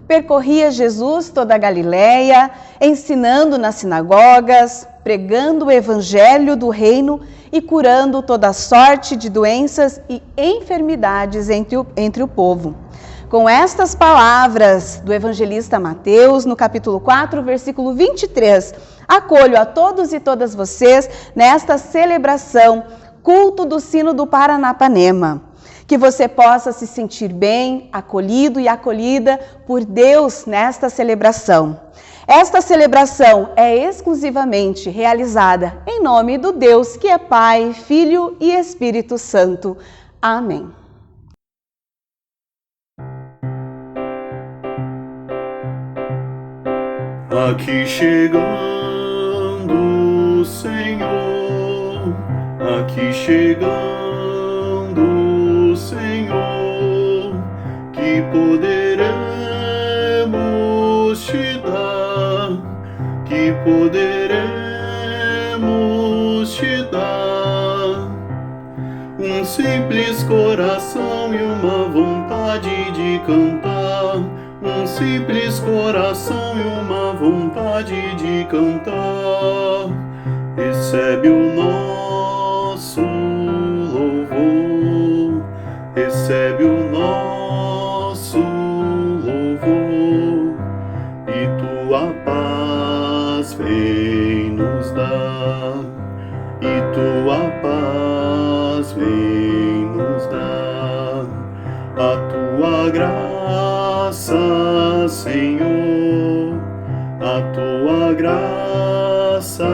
Percorria Jesus toda a Galileia, ensinando nas sinagogas, pregando o evangelho do reino e curando toda sorte de doenças e enfermidades entre o povo. Com estas palavras do evangelista Mateus, no capítulo 4, versículo 23, acolho a todos e todas vocês nesta celebração, culto do sino do Paranapanema. Que você possa se sentir bem, acolhido e acolhida por Deus nesta celebração. Esta celebração é exclusivamente realizada em nome do Deus que é Pai, Filho e Espírito Santo. Amém. Aqui chegando o Senhor, aqui chegando o Senhor, que poderemos te dar, que poderemos te dar. Um simples coração e uma vontade de cantar, um simples coração e uma vontade de cantar. Recebe o nosso louvor, recebe o nosso louvor, e tua paz vem nos dar, e tua paz vem nos dar. A tua graça, Senhor, a tua graça,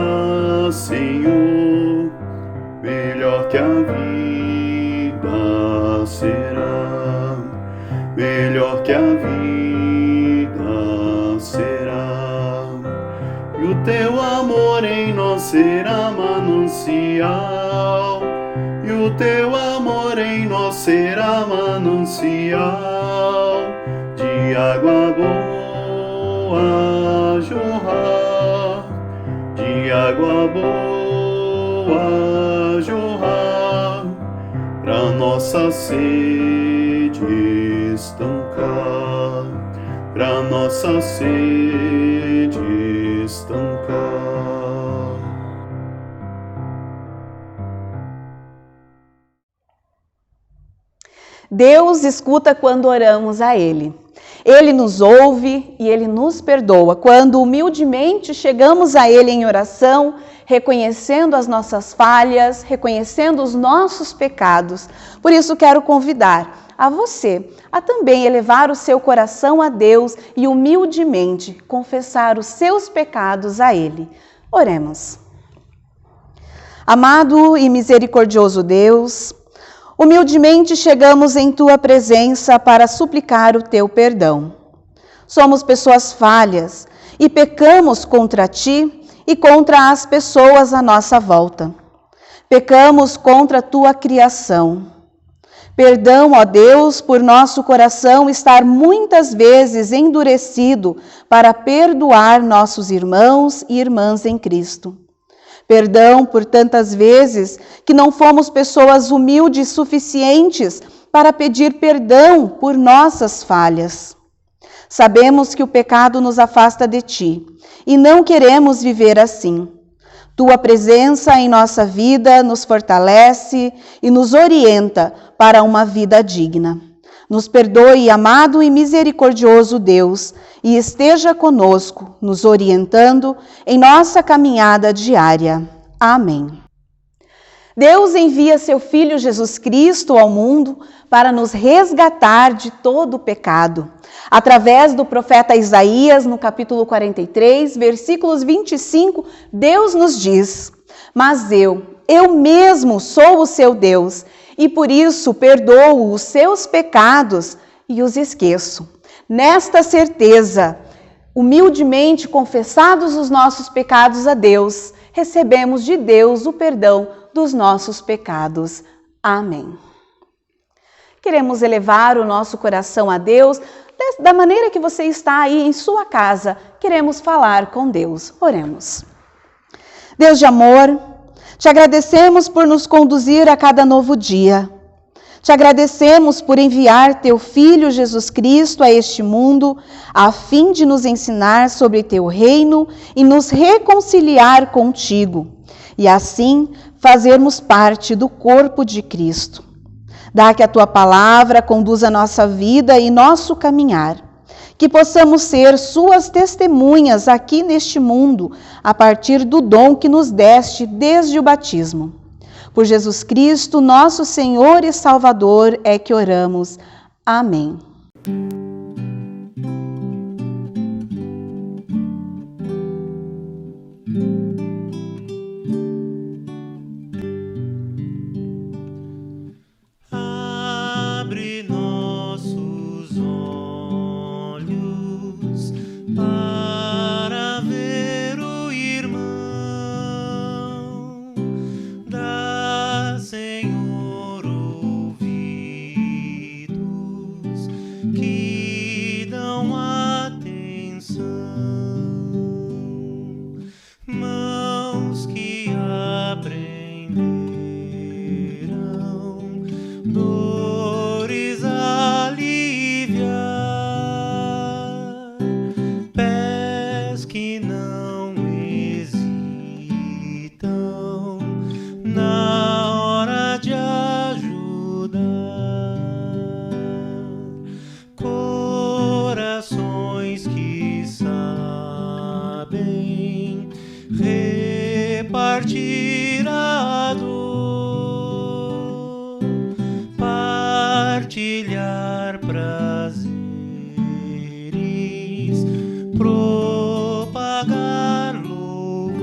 Senhor, melhor que a vida será, melhor que a vida será. E o teu amor em nós será manancial, e o teu amor em nós será manancial de água boa jorrar, de água boa jorrar, pra nossa sede estancar, pra nossa sede estancar. Deus escuta quando oramos a Ele. Ele nos ouve e Ele nos perdoa quando humildemente chegamos a Ele em oração, reconhecendo as nossas falhas, reconhecendo os nossos pecados. Por isso quero convidar a você a também elevar o seu coração a Deus e humildemente confessar os seus pecados a Ele. Oremos. Amado e misericordioso Deus, humildemente chegamos em Tua presença para suplicar o Teu perdão. Somos pessoas falhas e pecamos contra Ti e contra as pessoas à nossa volta. Pecamos contra a Tua criação. Perdão, ó Deus, por nosso coração estar muitas vezes endurecido para perdoar nossos irmãos e irmãs em Cristo. Perdão por tantas vezes que não fomos pessoas humildes suficientes para pedir perdão por nossas falhas. Sabemos que o pecado nos afasta de Ti e não queremos viver assim. Tua presença em nossa vida nos fortalece e nos orienta para uma vida digna. Nos perdoe, amado e misericordioso Deus, e esteja conosco, nos orientando em nossa caminhada diária. Amém. Deus envia seu Filho Jesus Cristo ao mundo para nos resgatar de todo o pecado. Através do profeta Isaías, no capítulo 43, versículos 25, Deus nos diz: mas eu mesmo sou o seu Deus, e por isso perdoo os seus pecados e os esqueço. Nesta certeza, humildemente confessados os nossos pecados a Deus, recebemos de Deus o perdão dos nossos pecados. Amém. Queremos elevar o nosso coração a Deus da maneira que você está aí em sua casa. Queremos falar com Deus. Oremos. Deus de amor, te agradecemos por nos conduzir a cada novo dia. Te agradecemos por enviar teu Filho Jesus Cristo a este mundo, a fim de nos ensinar sobre teu reino e nos reconciliar contigo, e assim fazermos parte do corpo de Cristo. Dá que a tua palavra conduza nossa vida e nosso caminhar, que possamos ser suas testemunhas aqui neste mundo, a partir do dom que nos deste desde o batismo. Por Jesus Cristo, nosso Senhor e Salvador, é que oramos. Amém. Abre nossos olhos para ver o irmão. Dá, Senhor, ouvidos que dão atenção, mãos que aprenderão dores aliviar, pés que não hesitam na hora de ajudar, corações que sabem repartir a dor, partilhar prazeres, propagar louvor,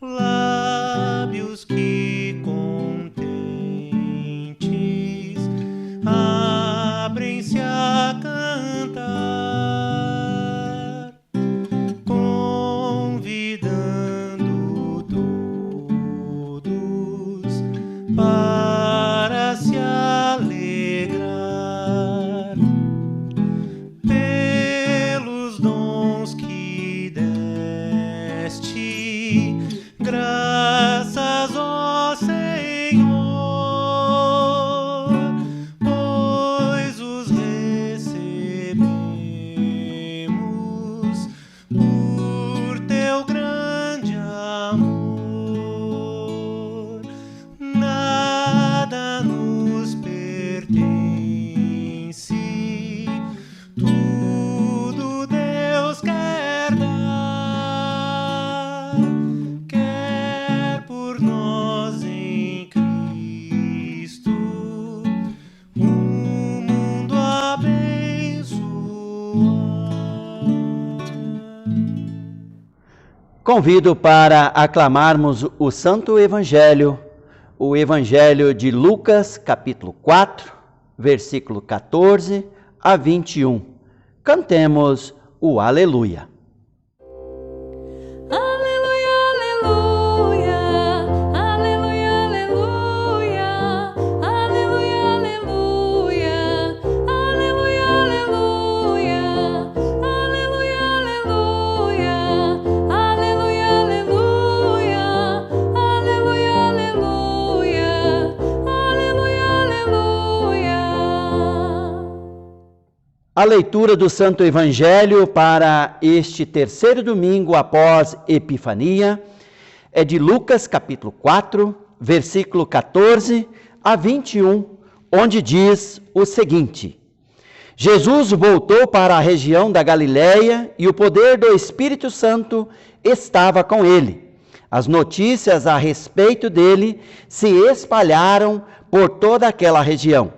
lábios que contentes abrem-se a cantar, convidando todos para se alegrar pelos dons que deste. Graças, ó Senhor, pois os recebemos por teu grande amor. Nada nos pertence, tudo Deus quer dar, quer por nós em Cristo um mundo abençoar. Convido para aclamarmos o Santo Evangelho, o Evangelho de Lucas, capítulo 4, versículo 14 a 21. Cantemos o Aleluia. Aleluia, aleluia, aleluia, aleluia, aleluia, aleluia, aleluia, aleluia, aleluia, aleluia, aleluia, aleluia, aleluia. A leitura do Santo Evangelho para este terceiro domingo após Epifania é de Lucas, capítulo 4, versículo 14 a 21, onde diz o seguinte: Jesus voltou para a região da Galileia e o poder do Espírito Santo estava com ele. As notícias a respeito dele se espalharam por toda aquela região.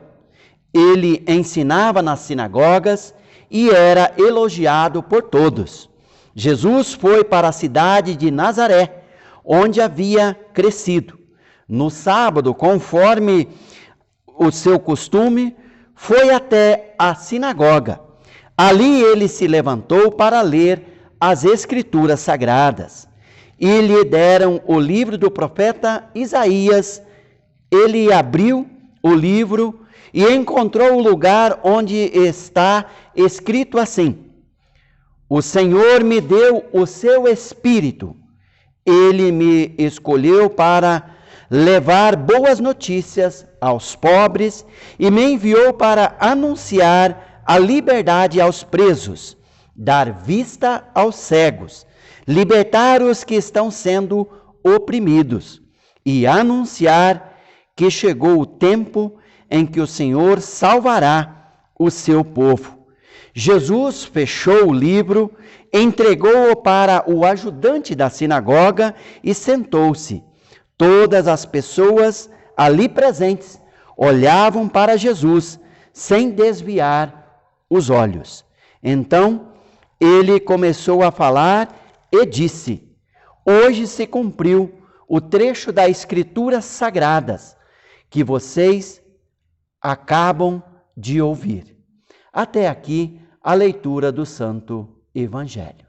Ele ensinava nas sinagogas e era elogiado por todos. Jesus foi para a cidade de Nazaré, onde havia crescido. No sábado, conforme o seu costume, foi até a sinagoga. Ali ele se levantou para ler as Escrituras Sagradas. E lhe deram o livro do profeta Isaías. Ele abriu o livro e encontrou o lugar onde está escrito assim: O Senhor me deu o seu Espírito. Ele me escolheu para levar boas notícias aos pobres e me enviou para anunciar a liberdade aos presos, dar vista aos cegos, libertar os que estão sendo oprimidos e anunciar que chegou o tempo em que o Senhor salvará o seu povo. Jesus fechou o livro, entregou-o para o ajudante da sinagoga e sentou-se. Todas as pessoas ali presentes olhavam para Jesus sem desviar os olhos. Então, ele começou a falar e disse: hoje se cumpriu o trecho das Escrituras Sagradas que vocês acabam de ouvir. Até aqui a leitura do Santo Evangelho.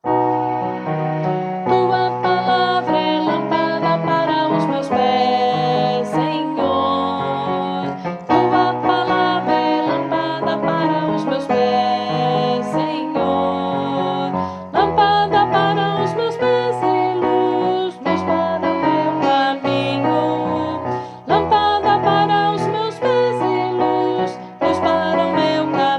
Tua palavra é lâmpada para os meus pés, Senhor. Tua palavra é lâmpada para os meus pés, Senhor. Lâmpada para os meus pés e luz para o meu caminho. Lâmpada para os meus pés e luz para o meu caminho.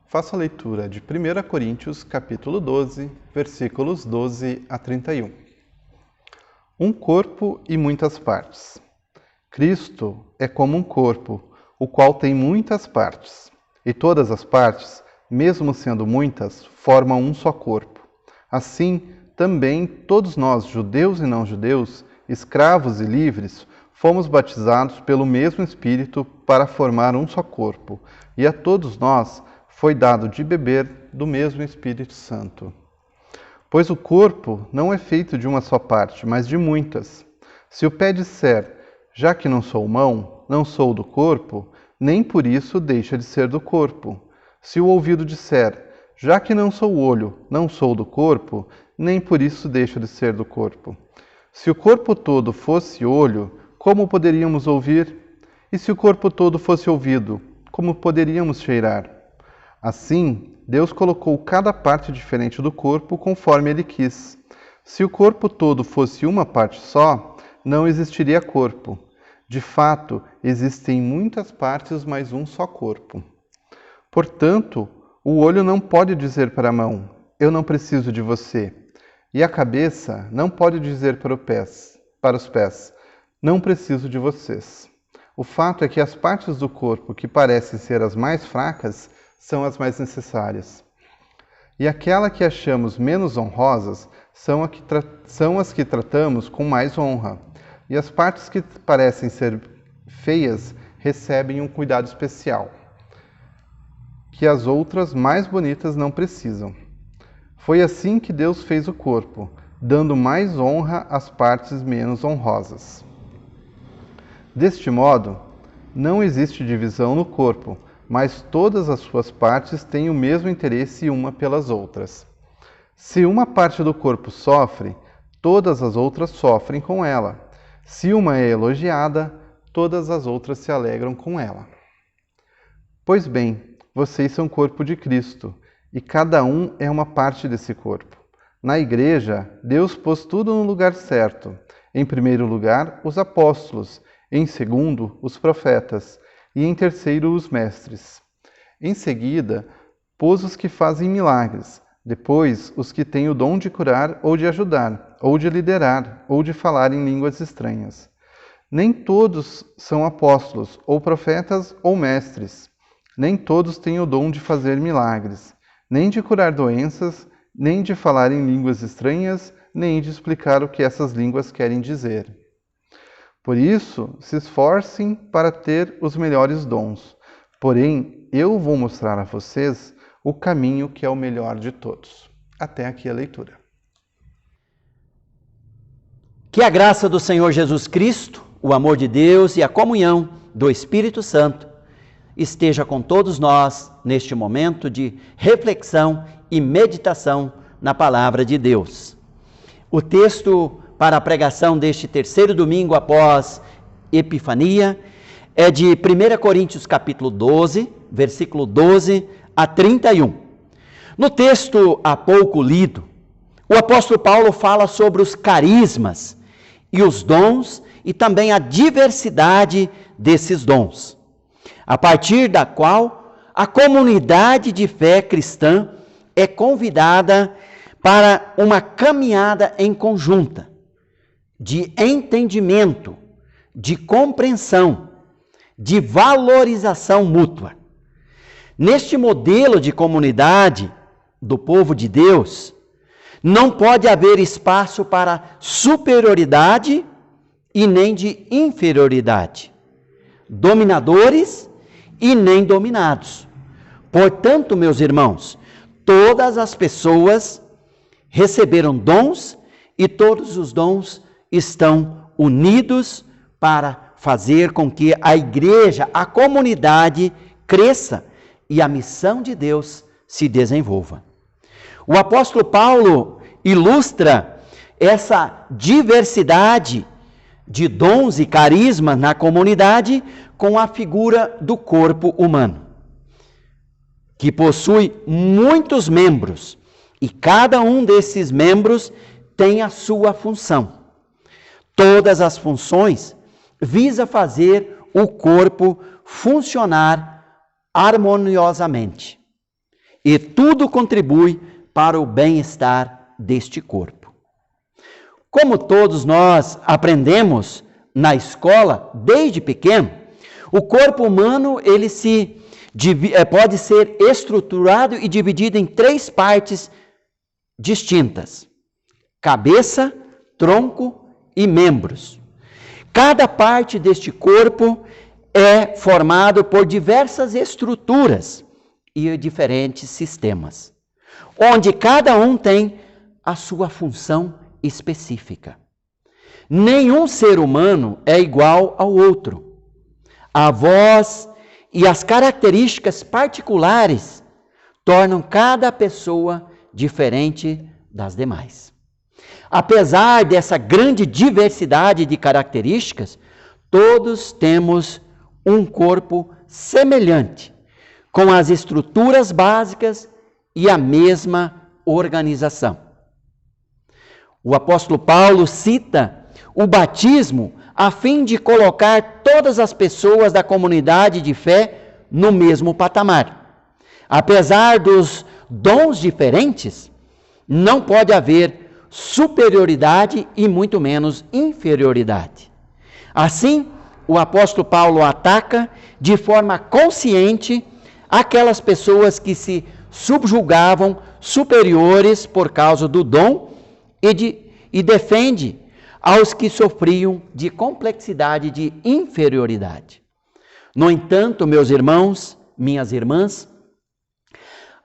Faço a leitura de 1 Coríntios, capítulo 12, versículos 12 a 31. Um corpo e muitas partes. Cristo é como um corpo, o qual tem muitas partes. E todas as partes, mesmo sendo muitas, formam um só corpo. Assim, também todos nós, judeus e não judeus, escravos e livres, fomos batizados pelo mesmo Espírito para formar um só corpo. E a todos nós foi dado de beber do mesmo Espírito Santo. Pois o corpo não é feito de uma só parte, mas de muitas. Se o pé disser, já que não sou mão, não sou do corpo, nem por isso deixa de ser do corpo. Se o ouvido disser, já que não sou olho, não sou do corpo, nem por isso deixa de ser do corpo. Se o corpo todo fosse olho, como poderíamos ouvir? E se o corpo todo fosse ouvido, como poderíamos cheirar? Assim, Deus colocou cada parte diferente do corpo conforme Ele quis. Se o corpo todo fosse uma parte só, não existiria corpo. De fato, existem muitas partes, mas um só corpo. Portanto, o olho não pode dizer para a mão, eu não preciso de você. E a cabeça não pode dizer para os pés, não preciso de vocês. O fato é que as partes do corpo que parecem ser as mais fracas são as mais necessárias. E aquela que achamos menos honrosas são as que tratamos com mais honra. E as partes que parecem ser feias recebem um cuidado especial, que as outras mais bonitas não precisam. Foi assim que Deus fez o corpo, dando mais honra às partes menos honrosas. Deste modo, não existe divisão no corpo, mas todas as suas partes têm o mesmo interesse uma pelas outras. Se uma parte do corpo sofre, todas as outras sofrem com ela. Se uma é elogiada, todas as outras se alegram com ela. Pois bem, vocês são o corpo de Cristo, e cada um é uma parte desse corpo. Na igreja, Deus pôs tudo no lugar certo. Em primeiro lugar, os apóstolos, em segundo, os profetas, e em terceiro, os mestres. Em seguida, pôs os que fazem milagres, depois os que têm o dom de curar ou de ajudar, ou de liderar, ou de falar em línguas estranhas. Nem todos são apóstolos, ou profetas, ou mestres. Nem todos têm o dom de fazer milagres, nem de curar doenças, nem de falar em línguas estranhas, nem de explicar o que essas línguas querem dizer. Por isso, se esforcem para ter os melhores dons. Porém, eu vou mostrar a vocês o caminho que é o melhor de todos. Até aqui a leitura. Que a graça do Senhor Jesus Cristo, o amor de Deus e a comunhão do Espírito Santo esteja com todos nós neste momento de reflexão e meditação na Palavra de Deus. O texto para a pregação deste terceiro domingo após Epifania é de 1 Coríntios capítulo 12, versículo 12 a 31. No texto há pouco lido, o apóstolo Paulo fala sobre os carismas e os dons e também a diversidade desses dons, a partir da qual a comunidade de fé cristã é convidada para uma caminhada em conjunta, de entendimento, de compreensão, de valorização mútua. Neste modelo de comunidade do povo de Deus, não pode haver espaço para superioridade e nem de inferioridade, dominadores e nem dominados. Portanto, meus irmãos, todas as pessoas receberam dons e todos os dons estão unidos para fazer com que a igreja, a comunidade cresça e a missão de Deus se desenvolva. O apóstolo Paulo ilustra essa diversidade de dons e carismas na comunidade com a figura do corpo humano, que possui muitos membros e cada um desses membros tem a sua função. Todas as funções visam fazer o corpo funcionar harmoniosamente e tudo contribui para o bem-estar deste corpo. Como todos nós aprendemos na escola desde pequeno, o corpo humano pode ser estruturado e dividido em 3 partes distintas: cabeça, tronco e membros. Cada parte deste corpo é formado por diversas estruturas e diferentes sistemas, onde cada um tem a sua função específica. Nenhum ser humano é igual ao outro. A voz e as características particulares tornam cada pessoa diferente das demais. Apesar dessa grande diversidade de características, todos temos um corpo semelhante, com as estruturas básicas e a mesma organização. O apóstolo Paulo cita o batismo a fim de colocar todas as pessoas da comunidade de fé no mesmo patamar. Apesar dos dons diferentes, não pode haver superioridade e muito menos inferioridade. Assim, o apóstolo Paulo ataca de forma consciente aquelas pessoas que se subjugavam superiores por causa do dom e defende aos que sofriam de complexidade de inferioridade. No entanto, meus irmãos, minhas irmãs,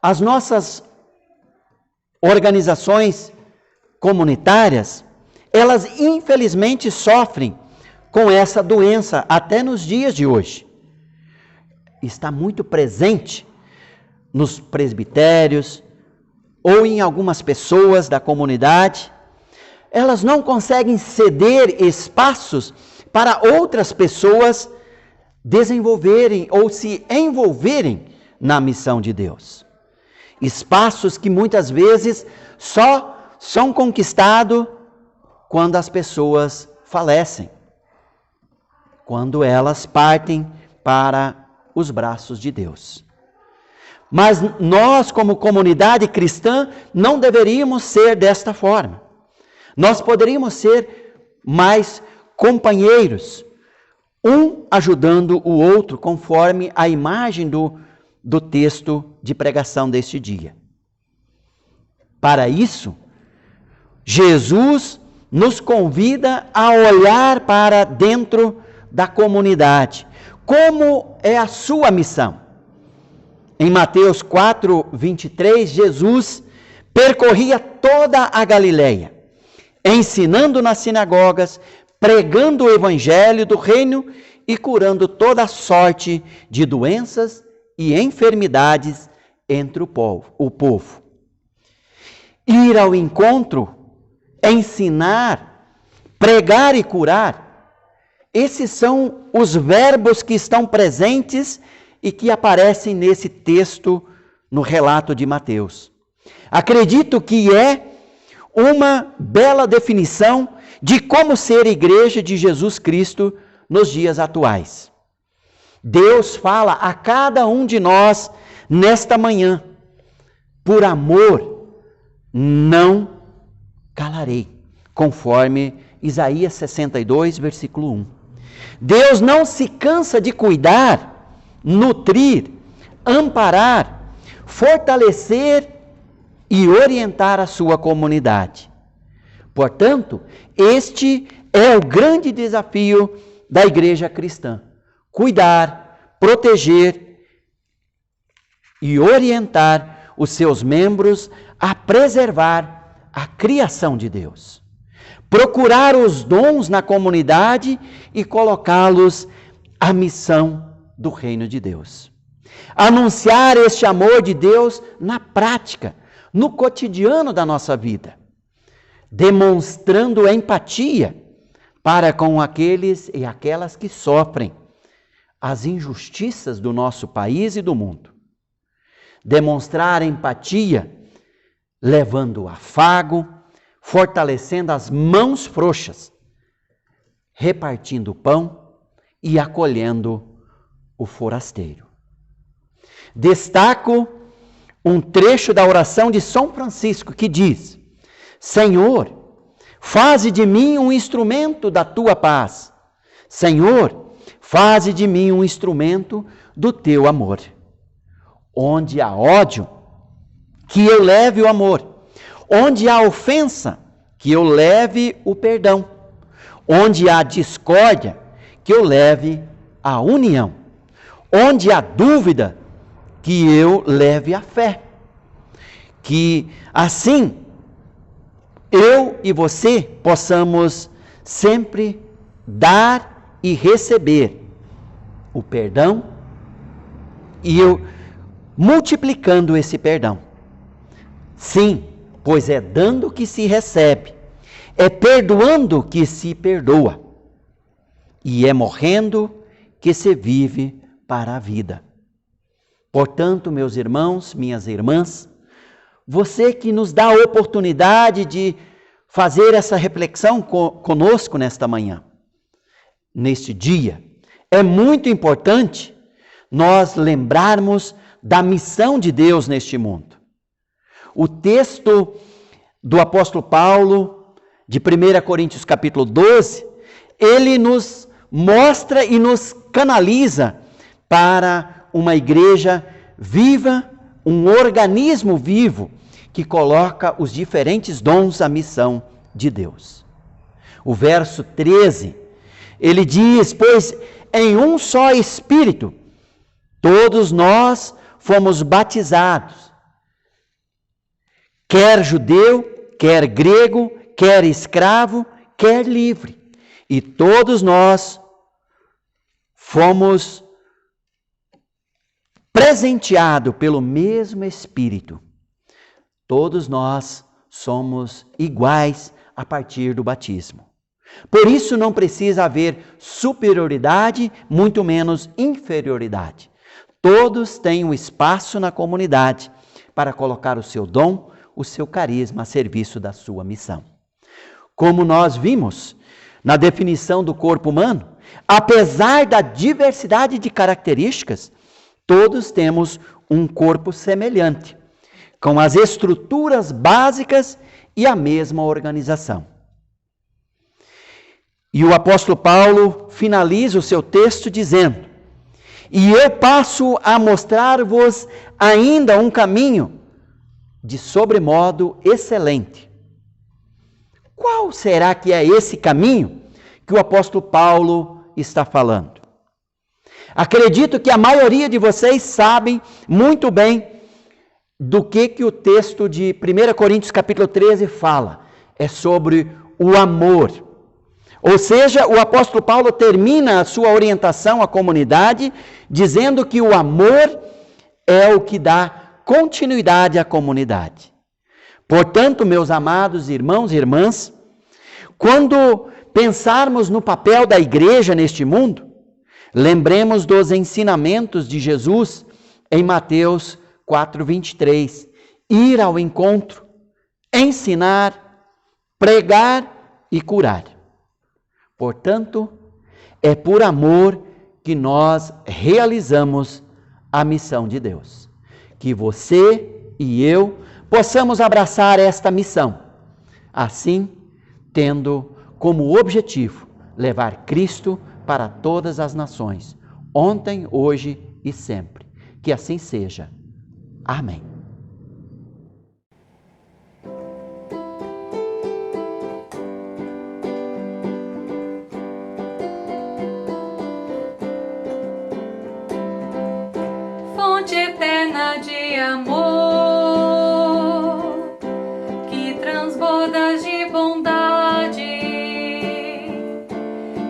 as nossas organizações comunitárias, elas infelizmente sofrem com essa doença até nos dias de hoje. Está muito presente nos presbitérios ou em algumas pessoas da comunidade. Elas não conseguem ceder espaços para outras pessoas desenvolverem ou se envolverem na missão de Deus. Espaços que muitas vezes só são conquistados quando as pessoas falecem, quando elas partem para os braços de Deus. Mas nós, como comunidade cristã, não deveríamos ser desta forma. Nós poderíamos ser mais companheiros, um ajudando o outro, conforme a imagem do texto de pregação deste dia. Para isso, Jesus nos convida a olhar para dentro da comunidade. Como é a sua missão? Em Mateus 4:23, Jesus percorria toda a Galileia, ensinando nas sinagogas, pregando o evangelho do reino e curando toda sorte de doenças e enfermidades entre o povo. Ir ao encontro, ensinar, pregar e curar, esses são os verbos que estão presentes e que aparecem nesse texto no relato de Mateus. Acredito que é uma bela definição de como ser igreja de Jesus Cristo nos dias atuais. Deus fala a cada um de nós nesta manhã: por amor não calarei, conforme Isaías 62, versículo 1. Deus não se cansa de cuidar, nutrir, amparar, fortalecer e orientar a sua comunidade. Portanto, este é o grande desafio da igreja cristã: cuidar, proteger e orientar os seus membros a preservar a criação de Deus. Procurar os dons na comunidade e colocá-los à missão do reino de Deus. Anunciar este amor de Deus na prática, no cotidiano da nossa vida, demonstrando empatia para com aqueles e aquelas que sofrem as injustiças do nosso país e do mundo. Demonstrar empatia, levando afago, fortalecendo as mãos frouxas, repartindo o pão e acolhendo o forasteiro. Destaco um trecho da oração de São Francisco que diz: Senhor, faze de mim um instrumento da tua paz. Senhor, faze de mim um instrumento do teu amor. Onde há ódio, que eu leve o amor. Onde há ofensa, que eu leve o perdão. Onde há discórdia, que eu leve a união. Onde há dúvida, que eu leve a fé. Que assim eu e você possamos sempre dar e receber o perdão e eu multiplicando esse perdão. Sim, pois é dando que se recebe, é perdoando que se perdoa e é morrendo que se vive para a vida. Portanto, meus irmãos, minhas irmãs, você que nos dá a oportunidade de fazer essa reflexão conosco nesta manhã, neste dia, é muito importante nós lembrarmos da missão de Deus neste mundo. O texto do apóstolo Paulo, de 1 Coríntios capítulo 12, ele nos mostra e nos canaliza para uma igreja viva, um organismo vivo, que coloca os diferentes dons à missão de Deus. O verso 13, ele diz: pois em um só Espírito, todos nós fomos batizados, quer judeu, quer grego, quer escravo, quer livre, e todos nós fomos presenteados pelo mesmo Espírito. Todos nós somos iguais a partir do batismo. Por isso não precisa haver superioridade, muito menos inferioridade. Todos têm um espaço na comunidade para colocar o seu dom, o seu carisma a serviço da sua missão. Como nós vimos na definição do corpo humano, apesar da diversidade de características, todos temos um corpo semelhante, com as estruturas básicas e a mesma organização. E o apóstolo Paulo finaliza o seu texto dizendo: e eu passo a mostrar-vos ainda um caminho de sobremodo excelente. Qual será que é esse caminho que o apóstolo Paulo está falando? Acredito que a maioria de vocês sabem muito bem do que o texto de 1 Coríntios capítulo 13 fala. É sobre o amor. Ou seja, o apóstolo Paulo termina a sua orientação à comunidade dizendo que o amor é o que dá continuidade à comunidade. Portanto, meus amados irmãos e irmãs, quando pensarmos no papel da igreja neste mundo, lembremos dos ensinamentos de Jesus em Mateus 4:23, ir ao encontro, ensinar, pregar e curar. Portanto, é por amor que nós realizamos a missão de Deus. Que você e eu possamos abraçar esta missão, assim, tendo como objetivo levar Cristo para todas as nações, ontem, hoje e sempre. Que assim seja. Amém. Fonte eterna de amor, que transbordas de bondade,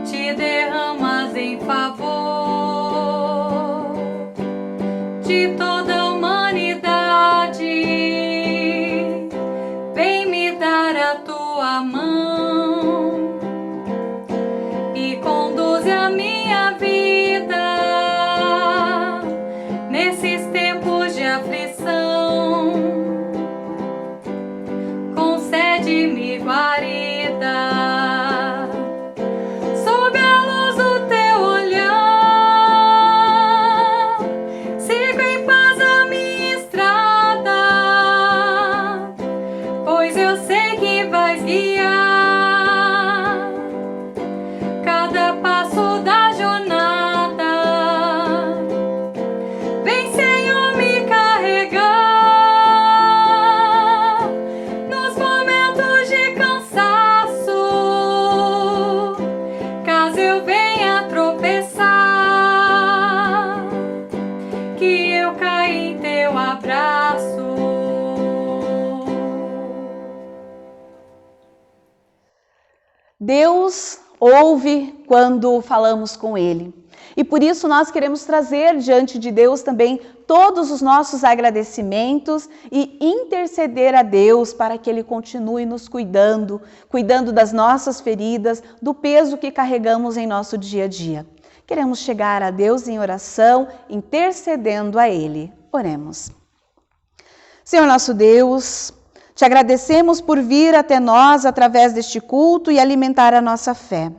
te derramas em favor de toda a humanidade. Vem me dar a tua mão e conduze a minha vida nesses tempos de aflição. Concede-me guarida sob a luz do teu olhar. Sigo em paz a minha estrada, pois eu sei que vais guiar cada passo da jornada. Vem, Senhor, me carregar nos momentos de cansaço, caso eu venha tropeçar, que eu caia em teu abraço. Deus ouve quando falamos com Ele. E por isso nós queremos trazer diante de Deus também todos os nossos agradecimentos e interceder a Deus para que Ele continue nos cuidando das nossas feridas, do peso que carregamos em nosso dia a dia. Queremos chegar a Deus em oração, intercedendo a Ele. Oremos. Senhor nosso Deus, te agradecemos por vir até nós através deste culto e alimentar a nossa fé.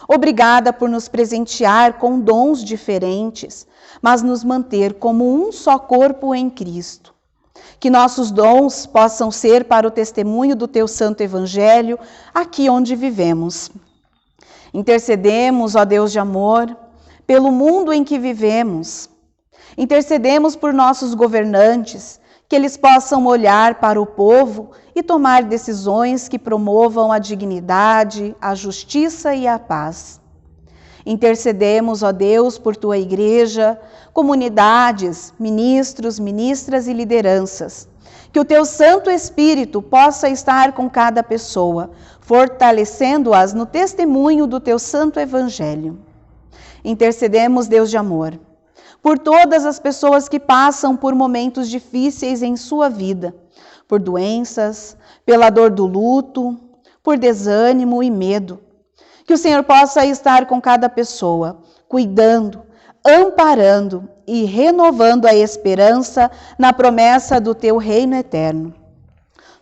Obrigada por nos presentear com dons diferentes, mas nos manter como um só corpo em Cristo. Que nossos dons possam ser para o testemunho do Teu Santo Evangelho aqui onde vivemos. Intercedemos, ó Deus de amor, pelo mundo em que vivemos. Intercedemos por nossos governantes, que eles possam olhar para o povo e tomar decisões que promovam a dignidade, a justiça e a paz. Intercedemos, ó Deus, por Tua Igreja, comunidades, ministros, ministras e lideranças. Que o Teu Santo Espírito possa estar com cada pessoa, fortalecendo-as no testemunho do Teu Santo Evangelho. Intercedemos, Deus de amor, por todas as pessoas que passam por momentos difíceis em sua vida, por doenças, pela dor do luto, por desânimo e medo. Que o Senhor possa estar com cada pessoa, cuidando, amparando e renovando a esperança na promessa do Teu reino eterno.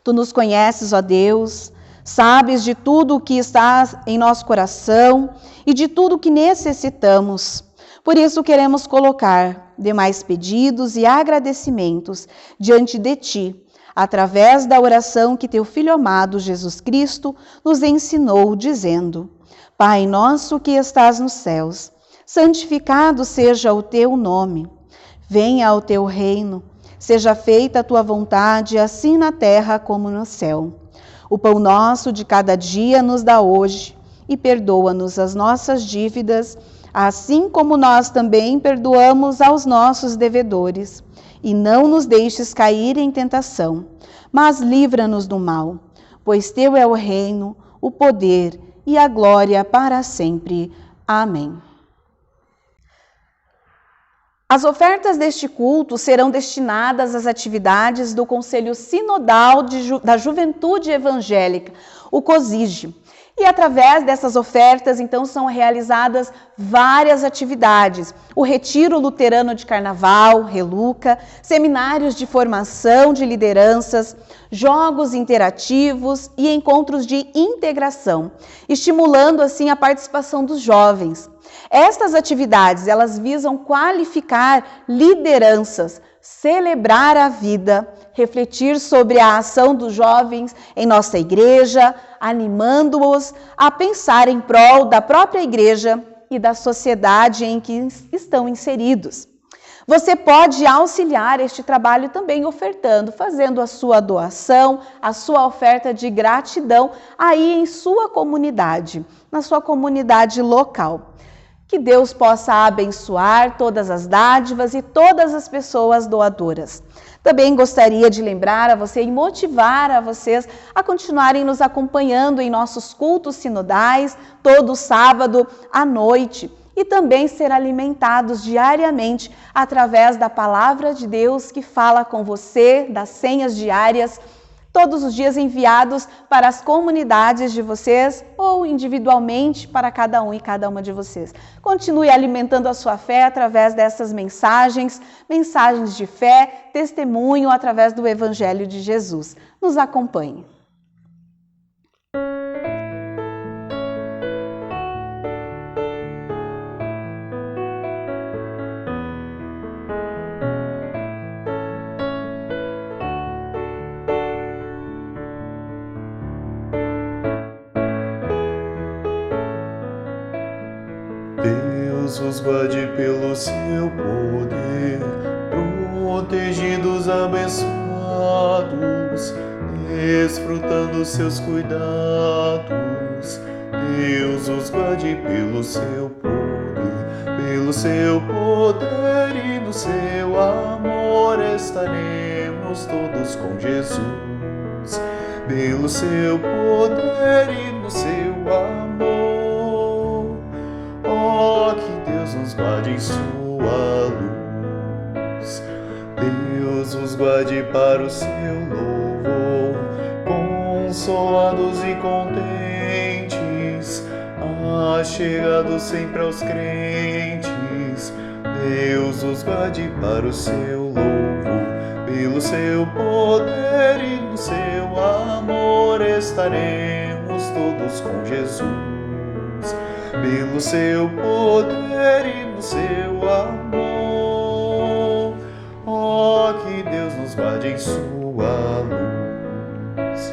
Tu nos conheces, ó Deus, sabes de tudo o que está em nosso coração e de tudo o que necessitamos. Por isso queremos colocar demais pedidos e agradecimentos diante de Ti, através da oração que Teu Filho amado Jesus Cristo nos ensinou, dizendo: Pai nosso que estás nos céus, santificado seja o Teu nome. Venha o Teu reino, seja feita a Tua vontade, assim na terra como no céu. O pão nosso de cada dia nos dá hoje, e perdoa-nos as nossas dívidas, assim como nós também perdoamos aos nossos devedores. E não nos deixes cair em tentação, mas livra-nos do mal, pois Teu é o reino, o poder e a glória para sempre. Amém. As ofertas deste culto serão destinadas às atividades do Conselho Sinodal da Juventude Evangélica, o COSIG. E através dessas ofertas, então, são realizadas várias atividades. O Retiro Luterano de Carnaval, Reluca, seminários de formação de lideranças, jogos interativos e encontros de integração, estimulando assim a participação dos jovens. Estas atividades, elas visam qualificar lideranças, celebrar a vida, refletir sobre a ação dos jovens em nossa igreja, animando-os a pensar em prol da própria igreja e da sociedade em que estão inseridos. Você pode auxiliar este trabalho também ofertando, fazendo a sua doação, a sua oferta de gratidão aí em sua comunidade, na sua comunidade local. Que Deus possa abençoar todas as dádivas e todas as pessoas doadoras. Também gostaria de lembrar a você e motivar a vocês a continuarem nos acompanhando em nossos cultos sinodais, todo sábado à noite, e também ser alimentados diariamente através da palavra de Deus que fala com você, das senhas diárias, todos os dias enviados para as comunidades de vocês ou individualmente para cada um e cada uma de vocês. Continue alimentando a sua fé através dessas mensagens de fé, testemunho através do Evangelho de Jesus. Nos acompanhe. Deus os guarde pelo seu poder, protegidos, abençoados, desfrutando seus cuidados. Deus os guarde pelo seu poder e no seu amor estaremos todos com Jesus. Pelo seu poder e no seu amor. Oh, que Deus nos guarde em sua luz. Deus os guarde para o seu louvor, consolados e contentes, achegados sempre aos crentes. Deus os guarde para o seu louvor, pelo seu poder e no seu amor estaremos todos com Jesus. Pelo seu poder e no seu amor. Oh, que Deus nos guarde em sua luz.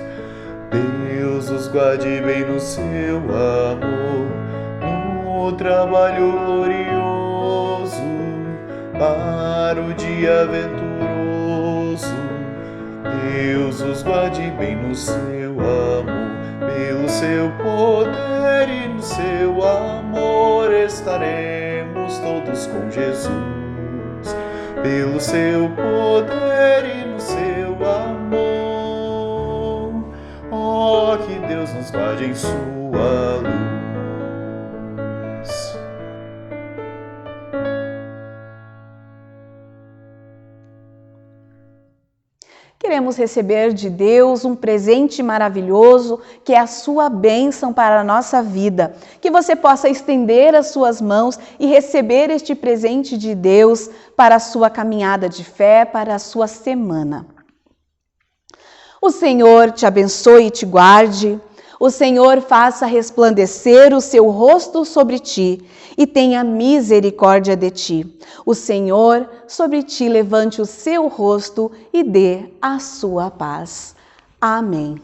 Deus os guarde bem no seu amor, no trabalho glorioso, para o dia venturoso. Deus os guarde bem no seu amor, pelo seu poder e no seu amor estaremos todos com Jesus. Pelo seu poder e no seu amor. Oh, que Deus nos guarde em sua luz. Queremos receber de Deus um presente maravilhoso, que é a sua bênção para a nossa vida. Que você possa estender as suas mãos e receber este presente de Deus para a sua caminhada de fé, para a sua semana. O Senhor te abençoe e te guarde. O Senhor faça resplandecer o seu rosto sobre ti e tenha misericórdia de ti. O Senhor sobre ti levante o seu rosto e dê a sua paz. Amém.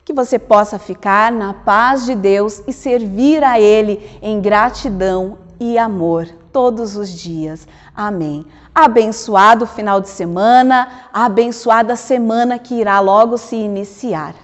Que você possa ficar na paz de Deus e servir a Ele em gratidão e amor todos os dias. Amém. Abençoado final de semana, abençoada semana que irá logo se iniciar.